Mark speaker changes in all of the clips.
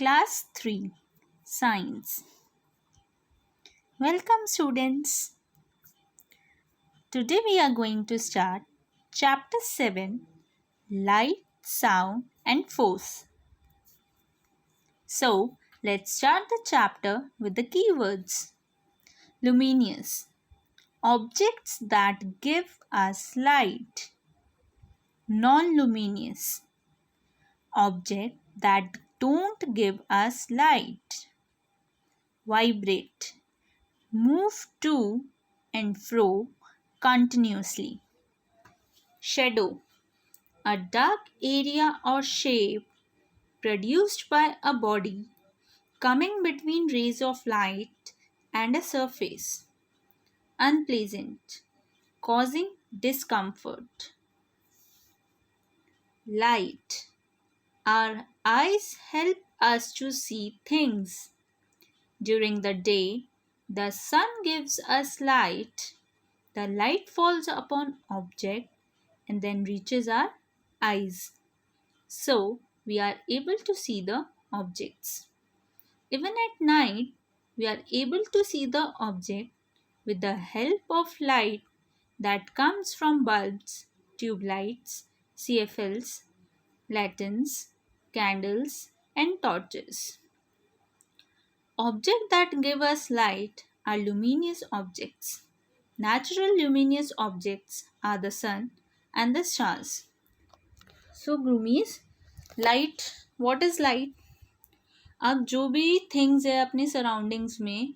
Speaker 1: Class 3 Science. Welcome, students. Today we are going to start Chapter 7 Light, Sound, and Force. So, let's start the chapter with the keywords. Luminous. Objects that give us light. Non-luminous. Objects that don't give us light. Vibrate. Move to and fro continuously. Shadow. A dark area or shape produced by a body coming between rays of light and a surface. Unpleasant, causing discomfort. Light. Our eyes help us to see things. During the day, the sun gives us light. The light falls upon object and then reaches our eyes. So, we are able to see the objects. Even at night, we are able to see the object with the help of light that comes from bulbs, tube lights, CFLs, lanterns, candles, and torches. Objects that give us light are luminous objects. Natural luminous objects are the sun and the stars. So, groomies, light, what is light? आप जो भी things है अपने surroundings में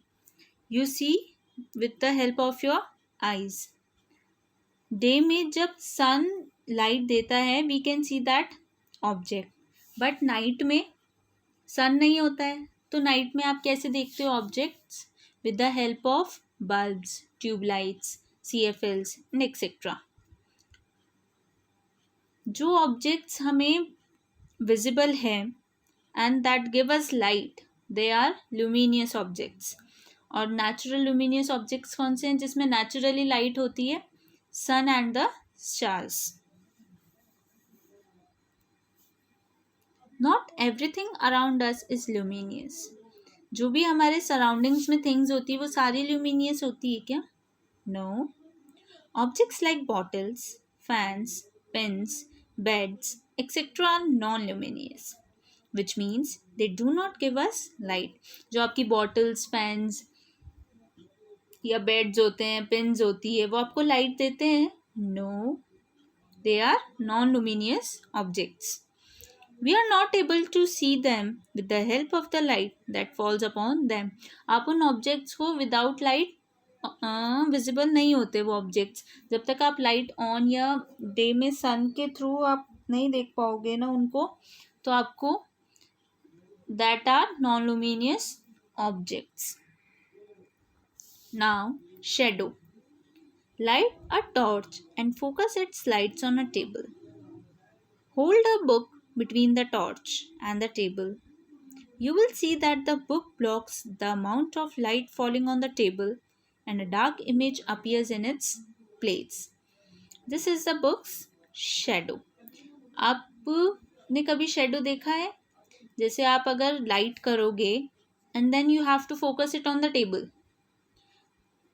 Speaker 1: you see with the help of your eyes. Day में जब sunlight देता है we can see that object, but night में सन नहीं होता है तो नाइट में आप कैसे देखते हो objects? With the help of bulbs, tubelights, CFLs and etcetera. जो ऑब्जेक्ट्स हमें विजिबल है and that give us light, they are luminous objects. और natural luminous objects कौन से हैं जिसमें naturally light होती है? sun and the stars. Not everything around us is luminous. जो भी हमारे surroundings में things होती है वो सारी luminous होती है क्या? No. Objects like bottles, fans, pens, beds, etc. are non-luminous. Which means they do not give us light. जो आपकी बॉटल्स, फैंस या बेड्स होते हैं, पेन्स होती है, वो आपको लाइट देते हैं? No, they are non luminous objects. We are not able to see them with the help of the light that falls upon them. आप उन ऑब्जेक्ट्स को विदाउट लाइट विजिबल नहीं होते वो ऑब्जेक्ट्स. जब तक आप लाइट ऑन या डे में सन के थ्रू आप नहीं देख पाओगे ना उनको, तो आपको that are non-luminous objects. Now, shadow. Light a torch and focus its lights on a table. Hold a book between the torch and the table. You will see that the book blocks the amount of light falling on the table and a dark image appears in its place. This is the book's shadow. आपने कभी shadow देखा है? जैसे आप अगर light करोगे and then you have to focus it on the table.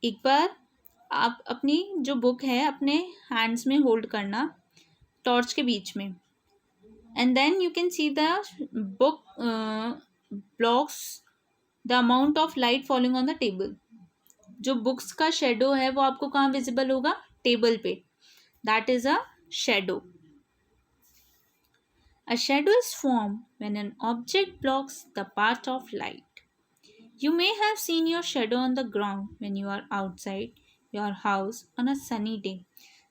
Speaker 1: एक बार आप अपनी जो बुक है अपने हैंड्स में होल्ड करना टॉर्च के बीच में, and then you can see the book blocks the amount of light falling on the table. जो बुक्स का शेडो है वो आपको कहाँ विजिबल होगा? टेबल पे. That is a shadow. A shadow is formed when an object blocks the path of light. You may have seen your shadow on the ground when you are outside your house on a sunny day.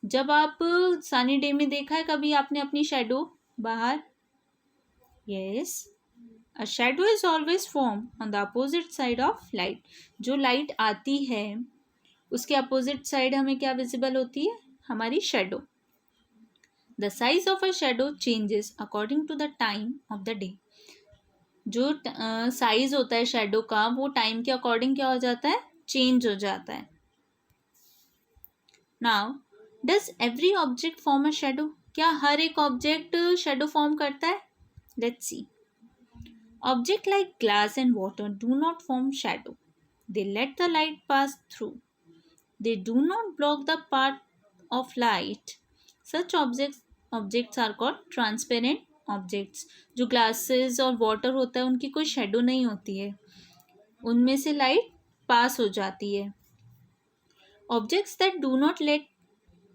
Speaker 1: जब आप sunny day में देखा है कभी आपने अपनी shadow बाहर? Yes. A shadow is always formed on the opposite side of light. जो light आती है उसके opposite side हमें क्या visible होती है? हमारी shadow. The size of a shadow changes according to the time of the day. जो साइज होता है शेडो का वो टाइम के अकॉर्डिंग क्या हो जाता है? चेंज हो जाता है. Now does every object form a shadow? क्या हर एक ऑब्जेक्ट शेडो फॉर्म करता है? Let's see. Objects like glass and water do not form shadow. They let the light pass through. They do not block the path of light. Such objects are called transparent objects. जो glasses और water होता है उनकी कोई shadow नहीं होती है, उनमें से light pass हो जाती है. Objects that do not let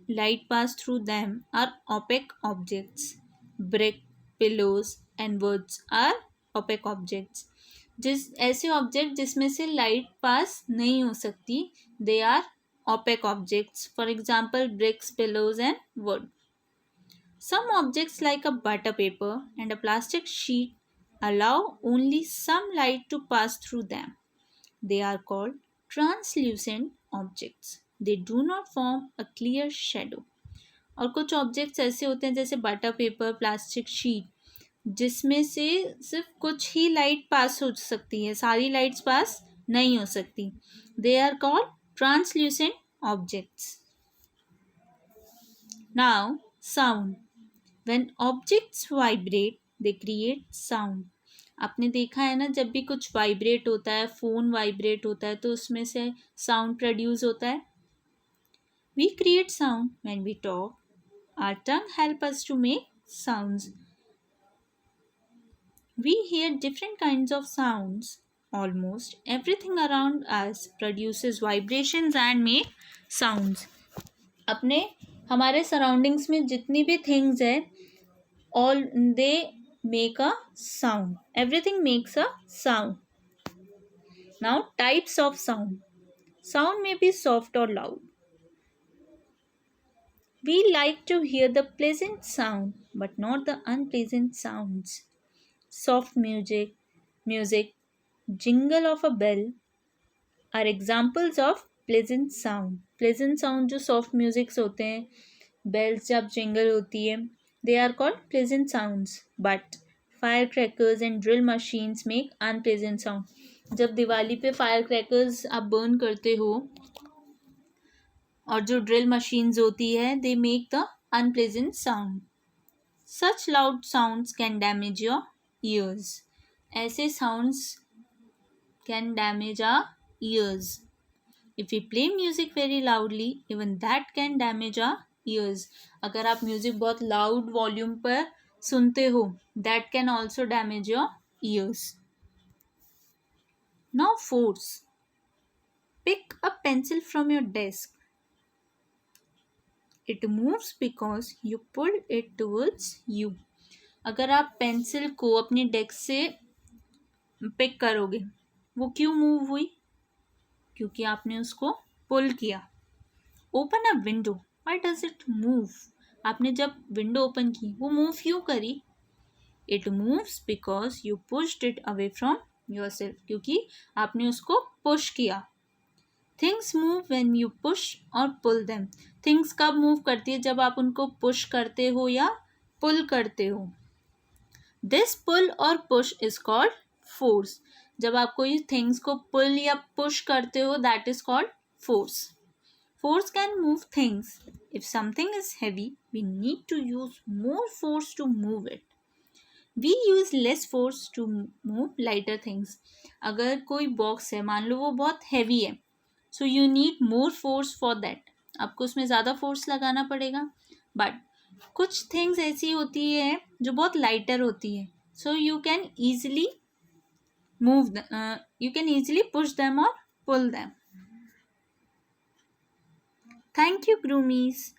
Speaker 1: light pass through them are opaque objects. Brick, pillows and woods are opaque objects. जिस ऐसे ऑब्जेक्ट जिसमें से लाइट पास नहीं हो सकती, they are opaque objects. For example, bricks, pillows and wood. Some objects like a butter paper and a plastic sheet allow only some light to pass through them. They are called translucent objects. They do not form a clear shadow. और कुछ objects ऐसे होते हैं जैसे butter paper, plastic sheet, जिसमें से सिर्फ कुछ ही लाइट पास हो सकती है, सारी लाइट्स पास नहीं हो सकती. They are called translucent objects. Now, sound. When objects vibrate, they create sound. आपने देखा है ना, जब भी कुछ वाइब्रेट होता है, फ़ोन वाइब्रेट होता है तो उसमें से साउंड प्रोड्यूस होता है. We create sound when we talk. Our tongue helps us to make sounds. We hear different kinds of sounds. Almost everything around us produces vibrations and make sounds. अपने हमारे surroundings में जितनी भी things है, all they make a sound. Everything makes a sound. Now, types of sound. Sound may be soft or loud. We like to hear the pleasant sound, but not the unpleasant sounds. Soft music, jingle of a bell are examples of pleasant sound. Pleasant sound जो soft musics होते हैं, bells जब jingle होती है, they are called pleasant sounds. But firecrackers and drill machines make unpleasant sound. जब दिवाली पे firecrackers आप burn करते हो और जो ड्रिल मशीन्स होती है, they make the unpleasant sound. Such loud sounds can damage your ears. ऐसे sounds can damage our ears. If you play music very loudly, even that can damage our ears. अगर आप music बहुत loud volume पर सुनते हो, that can also damage your ears. Now force. Pick a pencil from your desk. It moves because you pull it towards you. अगर आप pencil को अपनी डेस्क से पिक करोगे, वो क्यों मूव हुई? क्योंकि आपने उसको पुल किया. Open a window. Why does it move? आपने जब विंडो ओपन की, वो मूव क्यों करी? It moves because you pushed it away from yourself. क्योंकि आपने उसको पुश किया. Things move when you push or pull them. Things कब मूव करती है? जब आप उनको पुश करते हो या पुल करते हो. This pull or push is called force. जब आप कोई थिंग्स को पुल या पुश करते हो, that is called force. Force can move things. If something is heavy, we need to use more force to move it. We use less force to move lighter things. अगर कोई box है, मान लो वो बहुत heavy है, so you need more force for that. आपको उसमें ज़्यादा फोर्स लगाना पड़ेगा. बट कुछ थिंग्स ऐसी होती है जो बहुत लाइटर होती है, so you can easily move, you can easily push them और पुल दैम. Thank you ग्रूमीज.